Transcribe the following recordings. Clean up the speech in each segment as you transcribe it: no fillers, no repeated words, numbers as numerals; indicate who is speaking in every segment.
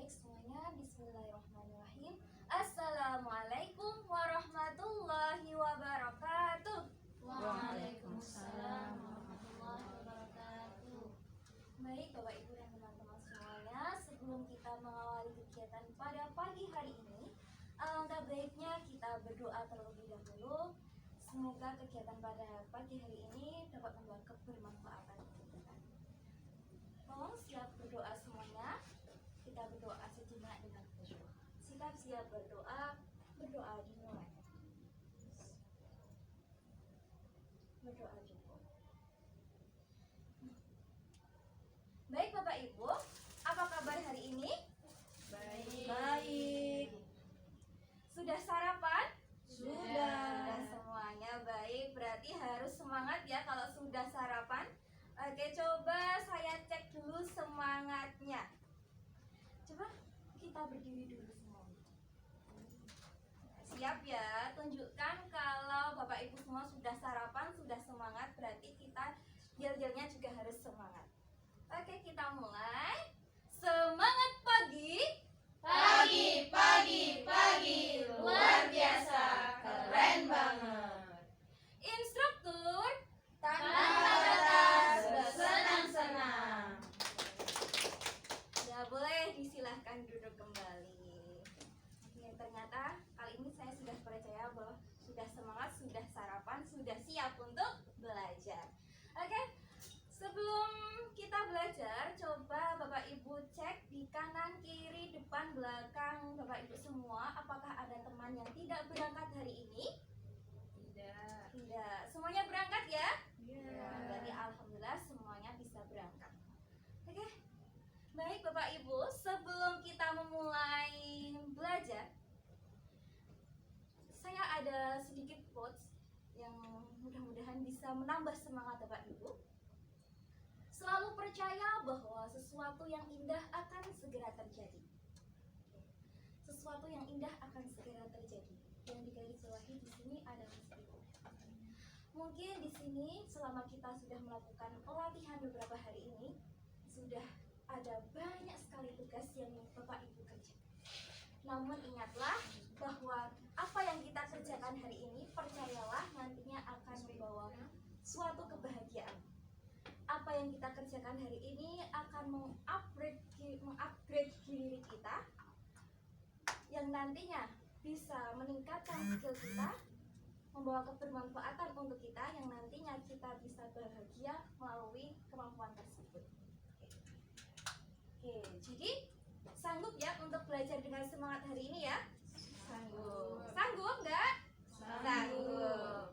Speaker 1: Baik semuanya, bismillahirrahmanirrahim. Assalamualaikum warahmatullahi wabarakatuh.
Speaker 2: Waalaikumsalam warahmatullahi wabarakatuh.
Speaker 1: Baik Bapak Ibu dan teman-teman semuanya, sebelum kita mengawali kegiatan pada pagi hari ini, alangkah baiknya kita berdoa terlebih dahulu. Semoga kegiatan pada pagi hari ini dapat membawa kebermanfaatan untuk kita. Tolong siap berdoa semuanya. Kita berdoa sejenak dengan khusyuk. Siap berdoa, berdoa dimulai. Berdoa cukup. Baik Bapak Ibu, apa kabar hari ini?
Speaker 2: Baik.
Speaker 1: Sudah sarapan?
Speaker 2: Sudah.
Speaker 1: Semuanya baik, berarti harus semangat ya kalau sudah sarapan. Oke, coba saya cek dulu semangatnya. Coba kita berdiri dulu semua. Siap ya, tunjukkan kalau Bapak Ibu semua sudah sarapan, sudah semangat, berarti kita yel-yelnya juga harus semangat. Oke, kita mulai. Semangat pagi.
Speaker 2: Pagi, luar biasa, keren banget.
Speaker 1: Instruktur
Speaker 2: Tanpa batas, bersenang-senang.
Speaker 1: ya, boleh disilahkan duduk kembali. Ya, ternyata kali ini saya sudah percaya bahwa sudah semangat, sudah sarapan, sudah siap untuk belajar. Oke, sebelum kita belajar, coba Bapak Ibu cek di kanan, kiri, depan, belakang Bapak Ibu semua, apakah ada teman yang tidak berangkat hari ini? Tidak. Semuanya berangkat ya? Berarti alhamdulillah semuanya bisa berangkat. Oke. Baik Bapak Ibu, sebelum kita memulai belajar, saya ada sedikit quotes yang mudah-mudahan bisa menambah semangat Bapak Ibu. Selalu percaya bahwa sesuatu yang indah akan segera terjadi. Sesuatu yang indah akan segera terjadi. Yang digarisbawahi di sini adalah seperti itu. Mungkin di sini selama kita sudah melakukan pelatihan beberapa hari ini, sudah ada banyak sekali tugas yang Bapak Ibu kerjakan. Namun ingatlah bahwa apa yang kita kerjakan hari ini, percayalah nantinya akan membawa suatu kebahagiaan. Apa yang kita kerjakan hari ini akan mengupgrade diri kita, yang nantinya bisa meningkatkan skill kita, membawa kebermanfaatan untuk kita, yang nantinya kita bisa bahagia melalui kemampuan tersebut. Oke, jadi sanggup ya untuk belajar dengan semangat hari ini ya? Sanggup nggak? Sanggup.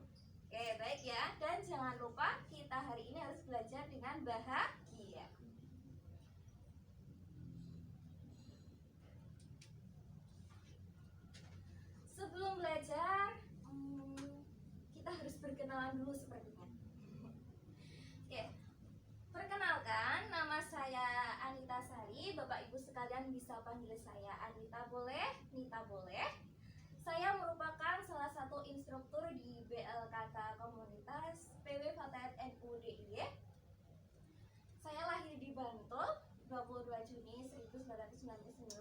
Speaker 1: Oke, baik ya. Dan jangan lupa kita hari ini harus belajar dengan bahagia. Sebelum belajar, kita harus berkenalan dulu sepertinya. Oke, perkenalkan, nama saya Anita Sari. Bapak Ibu sekalian bisa panggil saya Anita boleh, Nita boleh. Saya merupakan salah satu instruktur di BLKK Komunitas PW Fatayat NU DIY. Saya lahir di Bantul 22 Juni 1999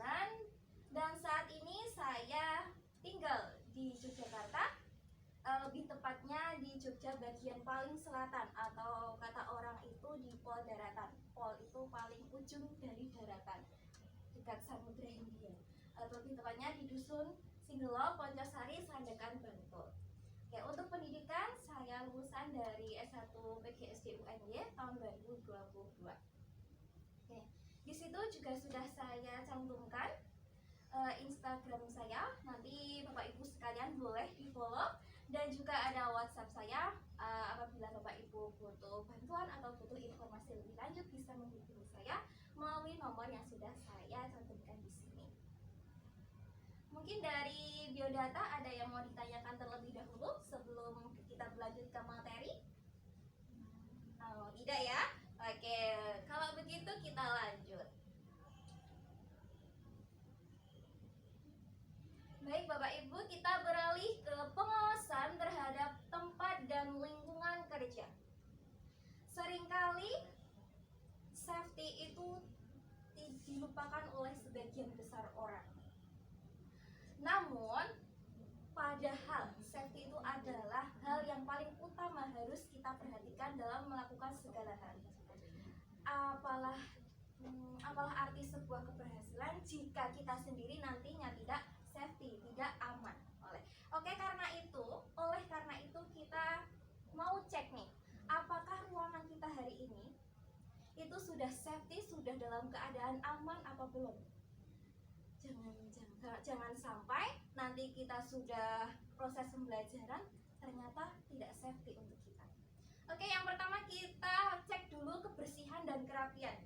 Speaker 1: dan saat ini saya tinggal di Yogyakarta, lebih tepatnya di Jogja bagian paling selatan, atau kata orang itu di Pol Daratan. Pol itu paling ujung dari daratan, dekat Samudra Hindia. Lebih tepatnya di Dusun Singgelo, Poncosari, Sandakan, Bantul. Oke, untuk pendidikan saya lulusan dari S1 PGSD UNY tahun 2022. Oke, di situ juga sudah saya cantumkan Instagram saya. Nanti Bapak Ibu sekalian boleh di-follow, dan juga ada WhatsApp saya. Apabila Bapak Ibu butuh bantuan atau butuh informasi lebih lanjut, bisa menghubungi saya melalui nomor yang sudah saya cantumkan di sini. Mungkin dari biodata ada yang mau ditanyakan terlebih dahulu sebelum kita berlanjut ke materi? Oh, tidak ya? Oke, kalau begitu kita lanjut. Baik Bapak Ibu, kita beralih ke pengawasan terhadap tempat dan lingkungan kerja. Seringkali safety itu dilupakan oleh sebagian besar orang. Namun, padahal safety itu adalah hal yang paling utama harus kita perhatikan dalam melakukan segala hal. Apalah arti sebuah keberhasilan jika kita sendiri nantinya tidak safety, tidak aman. Oleh karena itu kita mau cek nih, apakah ruangan kita hari ini itu sudah safety, sudah dalam keadaan aman apa belum? Jangan sampai nanti kita sudah proses pembelajaran ternyata tidak safety untuk kita. Oke, yang pertama kita cek dulu kebersihan dan kerapian.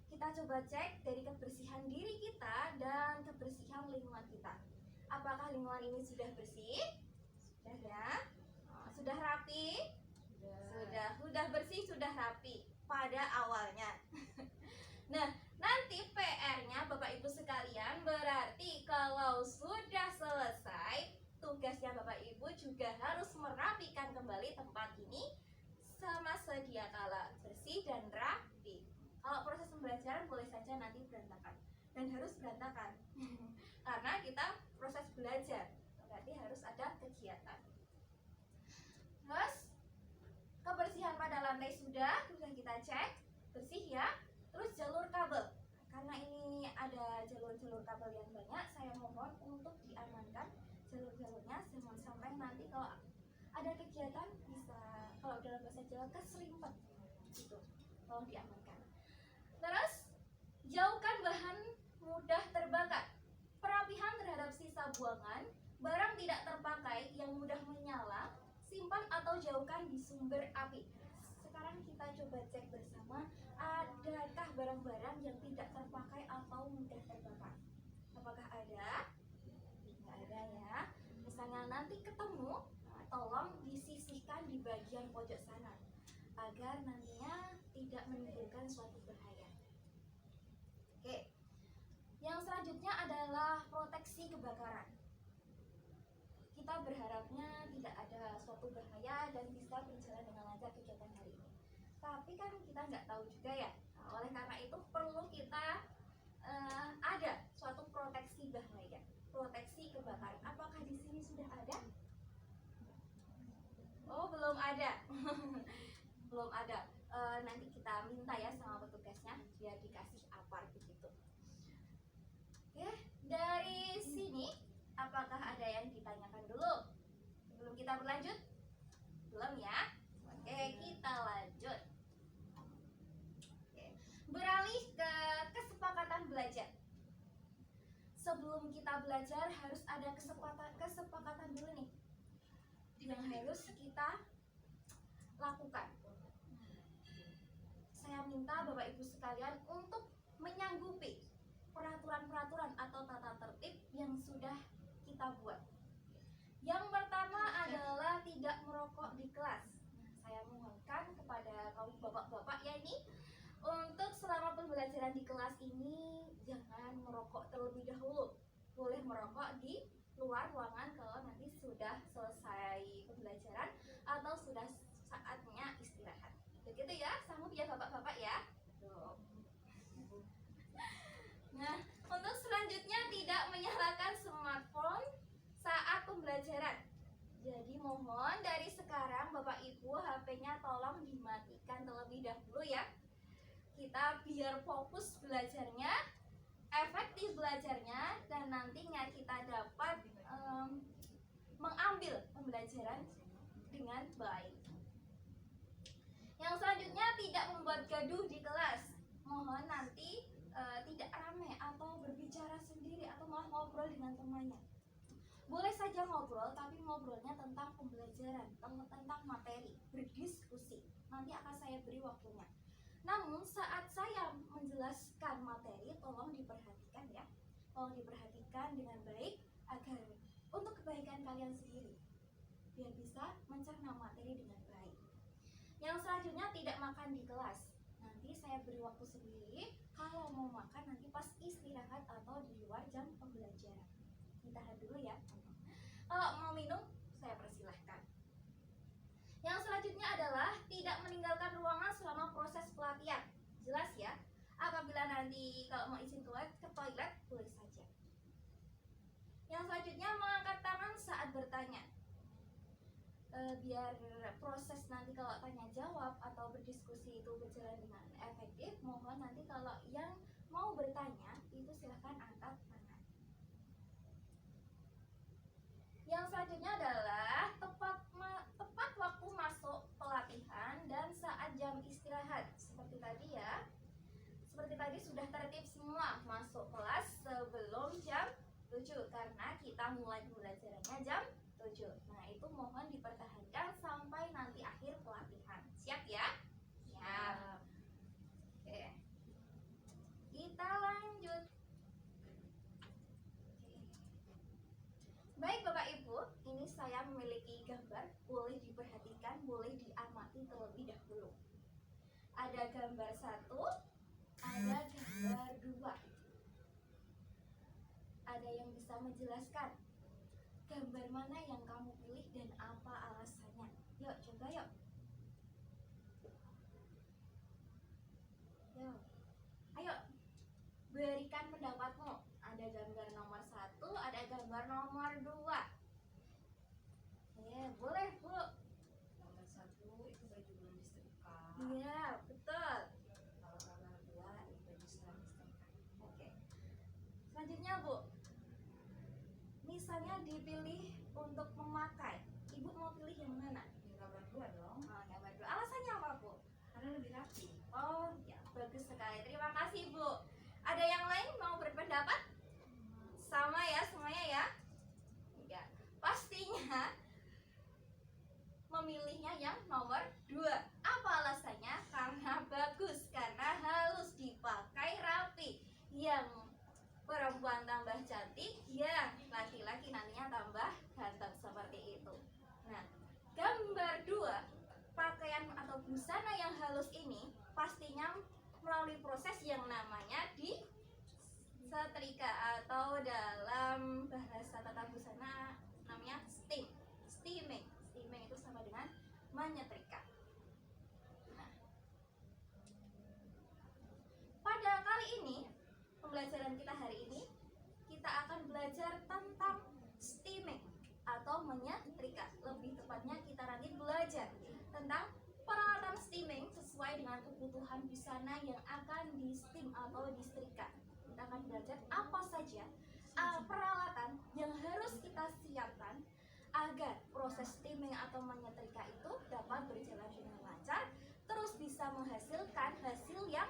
Speaker 1: Kita coba cek dari kebersihan diri kita dan kebersihan lingkungan kita. Apakah lingkungan ini sudah bersih? Sudah ya? Sudah rapi? Sudah bersih, sudah rapi pada awalnya. Nah, nanti PR-nya Bapak Ibu sekalian berarti kalau sudah selesai, tugasnya Bapak Ibu juga harus merapikan kembali tempat ini sama sedia kala bersih dan rapi. Kalau proses pembelajaran boleh saja nanti berantakan dan harus berantakan karena kita proses belajar, berarti harus ada kegiatan. Terus kebersihan pada lantai sudah kita cek bersih ya. Terus jalur kabel, karena ini ada jalur-jalur kabel yang banyak, saya mohon untuk diamankan jalur-jalurnya, jangan sampai nanti kalau ada kegiatan bisa, kalau dalam bahasa Jawa, keselimpet gitu, tolong diamankan. Terus jauhkan bahan mudah terbakar, perapihan terhadap sisa buangan, barang tidak terpakai yang mudah menyala, simpan atau jauhkan di sumber api. Sekarang kita coba cek bersama, adakah barang-barang yang tidak terpakai atau mudah terbakar? Apakah ada? Tidak ada ya. Misalnya nanti ketemu, tolong disisihkan di bagian pojok sana agar nantinya tidak menimbulkan suatu bahaya. Oke. Yang selanjutnya adalah proteksi kebakaran. Kita berharapnya tidak ada suatu bahaya dan bisa berjalan dengan lancar kegiatan hari ini. Tapi kan kita nggak tahu juga ya. Nah, oleh karena itu perlu kita ada suatu proteksi bahaya, proteksi kebakaran. Apakah di sini sudah ada? Oh, belum ada. Belum ada. Nanti kita minta ya sama petugasnya biar dikasih apar begitu. Oke, dari sini apakah ada yang ditanyakan dulu sebelum kita berlanjut? Belum ya? Oke, kita lanjut. Oke. Beralih ke kesepakatan belajar. Sebelum kita belajar harus ada kesepakatan dulu nih yang harus kita lakukan. Saya minta Bapak Ibu sekalian untuk menyanggupi peraturan-peraturan atau tata tertib yang sudah kita buat. Yang pertama adalah tidak merokok di kelas. Saya mohonkan kepada kaum bapak-bapak ya ini, untuk selama pembelajaran di kelas ini jangan merokok terlebih dahulu. Boleh merokok di luar ruangan kalau nanti sudah selesai pembelajaran atau sudah saatnya istirahat. Begitu ya, sanggup ya bapak-bapak ya? Nah, untuk selanjutnya tidak menyalakan smartphone saat pembelajaran. Jadi mohon dari sekarang Bapak Ibu HP-nya tolong dimatikan terlebih dahulu ya. Kita biar fokus belajarnya, efektif belajarnya, dan nantinya kita dapat mengambil pembelajaran dengan baik. Yang selanjutnya tidak membuat gaduh di kelas. Mohon nanti tidak ramai atau berbicara sendiri atau malah ngobrol dengan temannya. Boleh saja ngobrol, tapi ngobrolnya tentang pembelajaran, tentang materi, berdiskusi. Nanti akan saya beri waktunya. Namun saat saya menjelaskan materi, tolong diperhatikan ya. Tolong diperhatikan dengan baik agar untuk kebaikan kalian sendiri, biar bisa mencerna materi dengan baik. Yang selanjutnya tidak makan di kelas. Nanti saya beri waktu sendiri. Kalau mau makan nanti pas istirahat atau di luar jam pembelajaran. Ditahan dulu ya. Kalau mau minum saya persilahkan. Yang selanjutnya adalah tidak meninggalkan ruangan selama proses pelatihan. Jelas ya. Apabila apabila nanti kalau mau izin keluar ke toilet boleh saja. Yang selanjutnya mengangkat tangan saat bertanya. Biar proses nanti kalau tanya jawab atau berdiskusi itu berjalan dengan efektif, mohon nanti kalau yang mau bertanya itu silahkan angkat tangan. Yang selanjutnya adalah tepat waktu masuk pelatihan dan saat jam istirahat. Seperti tadi ya. Seperti tadi sudah tertib semua masuk kelas sebelum jam 7 karena kita mulai pembelajarannya jam 7. Nah, itu mohon dipertahankan sampai nanti akhir pelatihan. Siap ya? Siap. Oke. Kita lanjut. Baik Bapak Ibu, ini saya memiliki gambar, boleh diperhatikan, boleh diamati terlebih dahulu. Ada gambar 1, ada gambar 2. Ada yang bisa menjelaskan gambar mana yang kamu pilih dan apa alasannya? Yuk, coba yuk. Yuk. Ayo, berikan pendapatmu. Ada gambar nomor 1, ada gambar nomor 2. Ya, boleh Bu.
Speaker 2: Nomor 1 itu baju belum disetrika.
Speaker 1: Iya, betul.
Speaker 2: Kalau nomor 2 itu baju setelah disetrika.
Speaker 1: Oke. Selanjutnya Bu, misalnya dipilih untuk memakai, Ibu mau pilih yang mana?
Speaker 2: Yang nomor 2 dong.
Speaker 1: Oh, gambar 2. Alasannya apa Bu?
Speaker 2: Karena lebih rapi.
Speaker 1: Oh ya, bagus sekali. Terima kasih Bu. Ada yang lain mau berpendapat? Sama ya semuanya ya? Ya, pastinya memilihnya yang nomor 2. Apa alasannya? Karena bagus, karena halus, dipakai rapi. Yang perempuan tambah cantik, yang laki-laki nantinya tambah ganteng seperti itu. Nah, gambar 2, pakaian atau busana yang halus ini pastinya melalui proses yang namanya disetrika atau dalam bahasa tata busana namanya steaming itu sama dengan menyetrika. Nah, pada kali ini pembelajaran kita hari ini kita akan belajar tentang steaming atau menyetrika. Lebih tepatnya kita nanti belajar tentang peralatan steaming sesuai dengan kebutuhan busana yang akan di steam atau disetrika. Kita akan belajar apa saja peralatan yang harus kita siapkan agar proses steaming atau menyetrika itu dapat berjalan dengan lancar, terus bisa menghasilkan hasil yang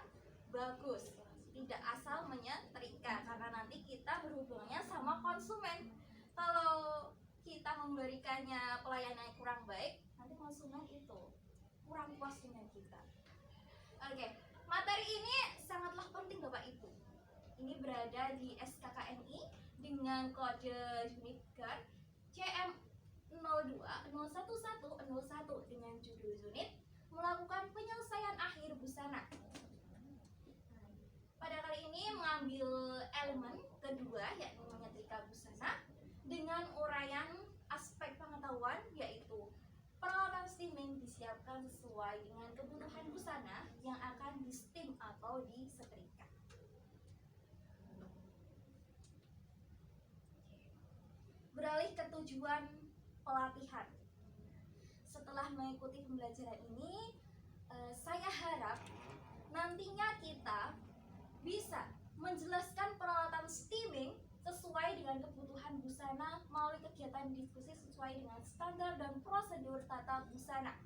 Speaker 1: bagus. Tidak asal menyetrika, karena nanti kita berhubungannya sama konsumen. Kalau kita memberikannya pelayanan yang kurang baik, nanti konsumen itu kurang puas dengan kita. Oke, materi ini sangatlah penting Bapak Ibu. Ini berada di SKKNI dengan kode unit GAR CM02011101 dengan judul unit melakukan penyelesaian akhir busana. Pada kali ini mengambil elemen kedua yakni menyetrika busana dengan uraian aspek pengetahuan yaitu peralatan steaming disiapkan sesuai dengan kebutuhan busana yang akan di steam atau disetrika. Beralih ke tujuan pelatihan. Setelah mengikuti pembelajaran ini, saya harap nantinya kita bisa menjelaskan peralatan steaming sesuai dengan kebutuhan busana melalui kegiatan diskusi sesuai dengan standar dan prosedur tata busana.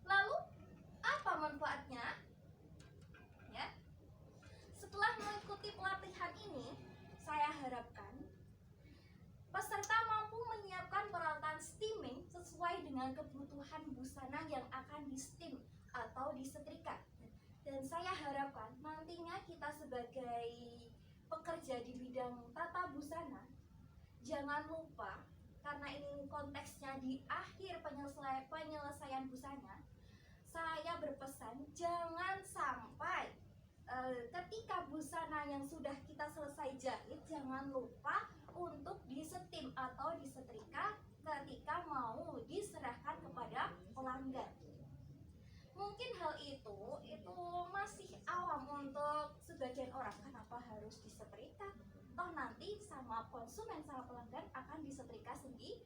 Speaker 1: Lalu, apa manfaatnya? Ya. Setelah mengikuti pelatihan ini, saya harapkan peserta mampu menyiapkan peralatan steaming sesuai dengan kebutuhan busana yang akan di steam atau disetrika. Dan saya harapkan nantinya kita sebagai pekerja di bidang tata busana jangan lupa, karena ini konteksnya di akhir penyelesaian busana, saya berpesan jangan sampai ketika busana yang sudah kita selesai jahit jangan lupa untuk disetim atau disetrika ketika mau diserahkan kepada pelanggan. Mungkin hal itu masih awam untuk sebagian orang. Kenapa harus disetrika? Toh nanti sama konsumen, sama pelanggan akan disetrika sendiri.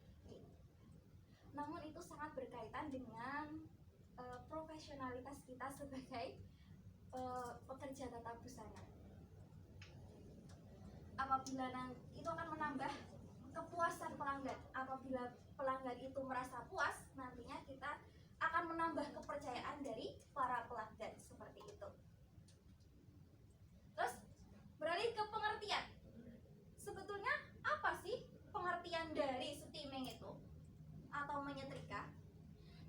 Speaker 1: Namun itu sangat berkaitan dengan profesionalitas kita sebagai pekerja tata busana. Apabila itu akan menambah kepuasan pelanggan. Apabila pelanggan itu merasa puas, nantinya kita akan menambah kepercayaan dari para pelanggan, seperti itu. Terus beralih ke pengertian. Sebetulnya apa sih pengertian dari steaming itu atau menyetrika?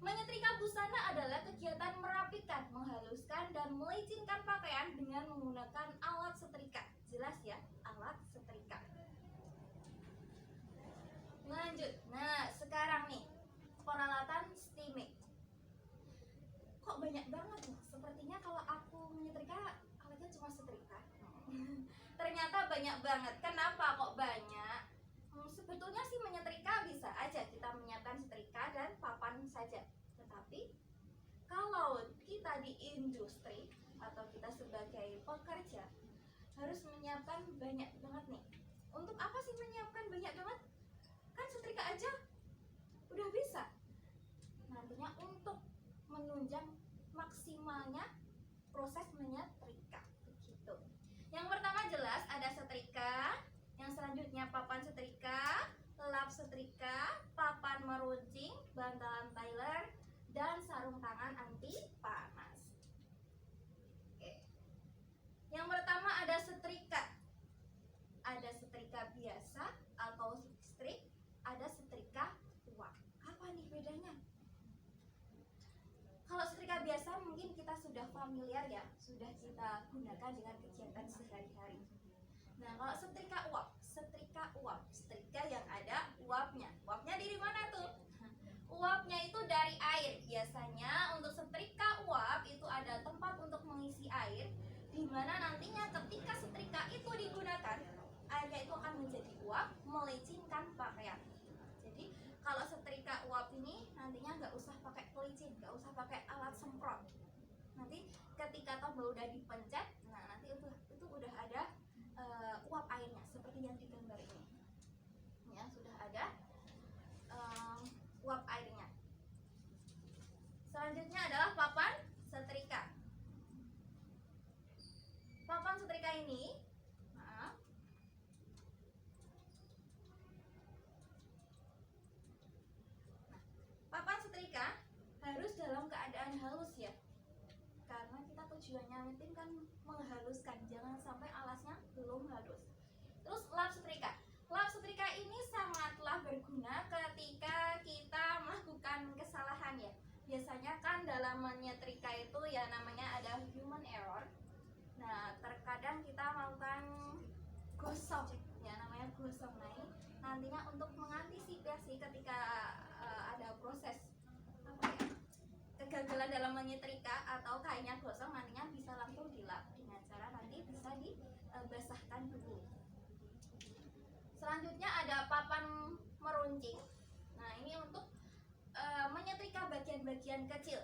Speaker 1: Menyetrika busana adalah kegiatan merapikan, menghaluskan, dan melicinkan pakaian dengan menggunakan alat setrika. Jelas ya, alat setrika. Lanjut. Nah, sekarang nih, peralatan steaming. Kok banyak banget nih? Sepertinya kalau aku menyetrika, alatnya cuma setrika. Ternyata banyak banget. Kenapa kok banyak? Sebetulnya sih menyetrika bisa aja kita menyiapkan setrika dan papan saja. Tetapi kalau kita di industri atau kita sebagai pekerja harus menyiapkan banyak banget nih. Untuk apa sih menyiapkan banyak banget? Kan setrika aja udah bisa. Nantinya untuk menunjang maksimalnya proses menyetrika begitu. Yang pertama jelas ada setrika, yang selanjutnya papan setrika, lap setrika, papan meruncing, bantalan Tyler, dan sarung tangan anti panas. Oke. Yang pertama ada setrika. Ada setrika biasa atau strik, ada setrika uap. Apa nih bedanya? Kalau setrika biasa mungkin kita sudah familiar ya, sudah kita gunakan dengan kegiatan sehari-hari. Nah, kalau setrika uap, setrika yang ada uapnya. Uapnya dari mana tuh? Uapnya itu dari air. Biasanya untuk setrika uap itu ada tempat untuk mengisi air, di mana nantinya ketika setrika itu digunakan, airnya itu akan menjadi uap, melicinkan pakaian. Jadi kalau setrika uap ini nantinya nggak usah pakai pelicin, nggak usah pakai alat semprot. Nanti ketika tombol udah dipencet, nah nanti itu udah ada uap airnya seperti yang di gambar ini. Ya, sudah ada uap airnya. Selanjutnya adalah papan setrika. Papan setrika ini papan setrika harus dalam keadaan halus ya, karena kita tujuannya penting kan menghaluskan, jangan sampai alasnya belum halus. Terus lap setrika. Lap setrika ini sangatlah berguna ketika kita melakukan kesalahan ya. Biasanya kan dalam menyetrika itu ya namanya ada human error. Nah, terkadang kita melakukan gosong ya, namanya gosong. Nah, ini nantinya untuk mengantisipasi ketika ada proses kegagalan dalam menyetrika atau kainnya gosong, nantinya bisa langsung dilap dengan cara nanti bisa dibasahkan dulu. Selanjutnya ada papan meruncing. Nah, ini untuk menyetrika bagian-bagian kecil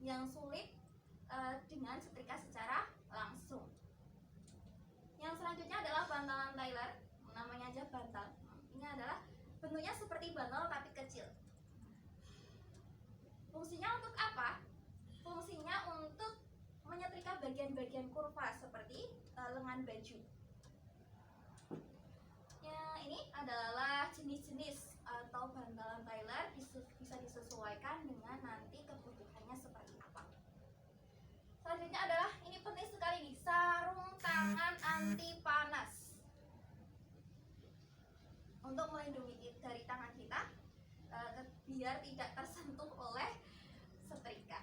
Speaker 1: yang sulit dengan setrika secara langsung. Yang selanjutnya adalah bantalan Tyler. Namanya aja bantal. Ini adalah bentuknya seperti bantal tapi kecil. Fungsinya untuk apa? Fungsinya untuk menyetrika bagian-bagian kurva seperti lengan baju. Ya, ini adalah jenis-jenis atau bantalan Tyler, bisa disesuaikan dengan nanti kebutuhannya seperti apa. Selanjutnya adalah, ini penting sekali nih, sarung tangan anti panas. Untuk melindungi dari tangan kita biar tidak tersentuh oleh setrika.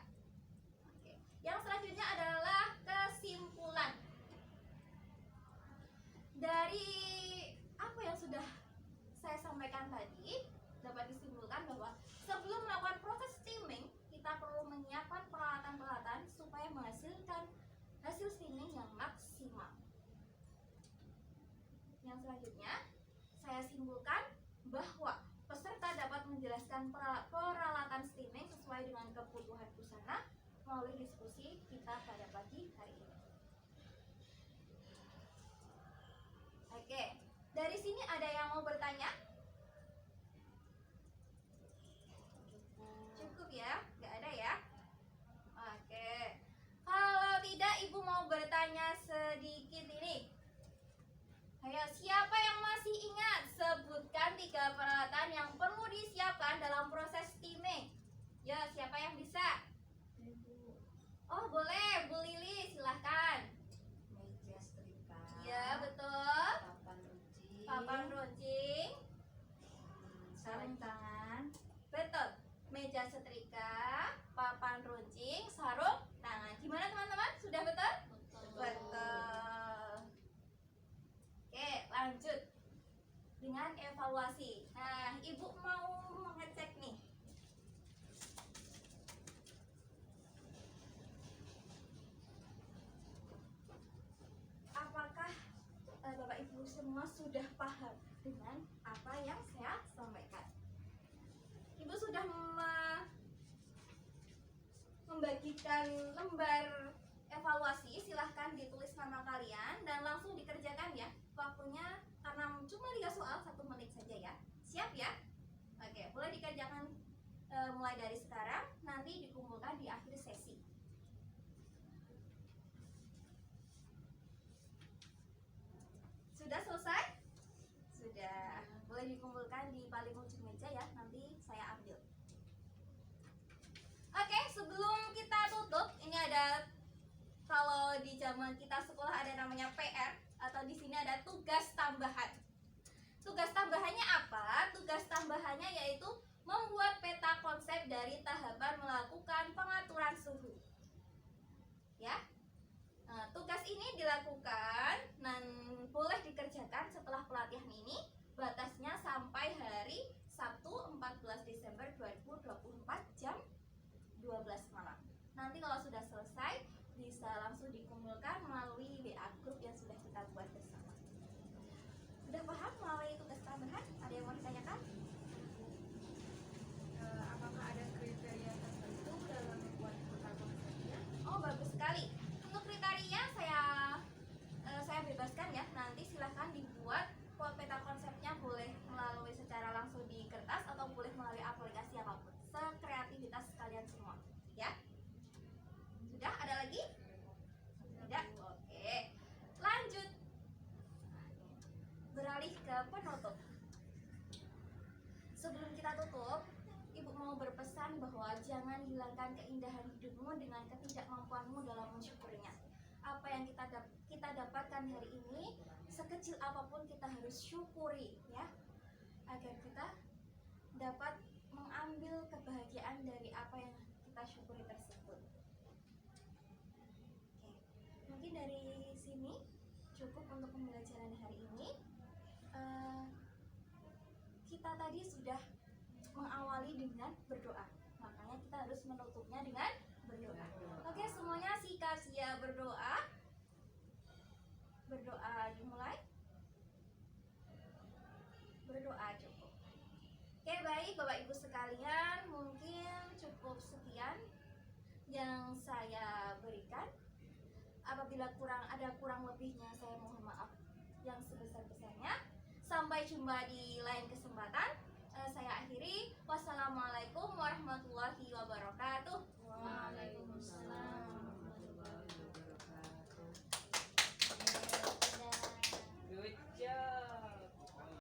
Speaker 1: Oke. Yang selanjutnya adalah kesimpulan dari apa yang sudah saya sampaikan tadi. Dapat disimpulkan bahwa sebelum melakukan proses steaming, kita perlu menyiapkan peralatan-peralatan supaya menghasilkan hasil steaming yang maksimal. Yang selanjutnya saya simpulkan bahwa peserta dapat menjelaskan peralatan steaming sesuai dengan kebutuhan busana, melalui diskusi kita pada pagi hari ini. Oke, dari sini ada yang mau bertanya? Cukup ya? Nggak ada ya? Oke. Kalau tidak, Ibu mau bertanya sedikit ini. Ayo, siapa yang masih ingat? Sebutkan 3 peralatan yang perlu disiapkan dalam proses steaming. Ya, siapa yang bisa? Oh, boleh. Bu Lili, silahkan.
Speaker 2: Meja setrika.
Speaker 1: Ya, betul.
Speaker 2: Papan runcing.
Speaker 1: Papan runcing.
Speaker 2: Sarung tangan.
Speaker 1: Betul. Meja setrika, papan runcing, sarung tangan. Gimana teman-teman? Sudah betul? Betul. Oke, lanjut dengan evaluasi. Nah, Ibu mau mengecek nih. Apakah Bapak Ibu semua sudah paham dengan apa yang saya sampaikan? Ibu sudah membagikan lembar evaluasi, silahkan ditulis nama kalian dan langsung dikerjakan ya. Waktunya karena cuma 3 soal 1 menit saja ya. Siap ya? Oke, boleh dikerjakan mulai dari sekarang, nanti dikumpulkan di akhir sesi. Sudah selesai? Sudah. Boleh dikumpulkan di paling ujung meja ya, nanti saya ambil. Oke, sebelum kita tutup, ini ada, kalau di zaman kita sekolah ada namanya PR, atau di sini ada tugas tambahan. Tugas tambahannya apa? Tugas tambahannya yaitu membuat peta konsep dari tahapan melakukan pengaturan suhu. Ya. Nah, tugas ini dilakukan dan boleh dikerjakan setelah pelatihan ini. Batasnya sampai hari Sabtu 14 Desember 2024 jam 12 malam. Nanti kalau sudah selesai bisa langsung dikumpulkan melalui WA group yang sudah kita buat bersama. Sudah paham melalui tugas tambahan? Ada yang mau ditanyakan?
Speaker 2: Apakah ada kriteria tertentu dalam membuat peta konsepnya?
Speaker 1: Oh, bagus sekali. Untuk kriteria saya bebaskan ya. Nanti silahkan dibuat peta konsepnya, boleh melalui secara langsung di kertas atau boleh melalui aplikasi apapun. Sekreativitas kalian semua, ya. Sudah? Ada lagi? Tidak? Oke. Lanjut. Beralih ke penutup. Sebelum kita tutup, Ibu mau berpesan bahwa jangan hilangkan keindahan hidupmu dengan ketidakmampuanmu dalam mensyukurinya. Apa yang kita dapatkan hari ini, sekecil apapun kita harus syukuri ya, agar kita dapat mengambil kebahagiaan dari apa yang kita syukuri tersebut. Oke, mungkin dari sini cukup untuk pembelajaran hari ini. Kita tadi sudah mengawali dengan berdoa, makanya kita harus menutupnya dengan berdoa. Oke, semuanya siap berdoa. Berdoa dimulai. Berdoa cukup. Oke, baik Bapak Ibu sekalian, mungkin cukup sekian yang saya berikan. Apabila ada kurang lebihnya, saya mohon maaf yang sebesar-besarnya. Sampai jumpa di lain kesempatan. Saya akhiri. Wassalamualaikum warahmatullahi wabarakatuh.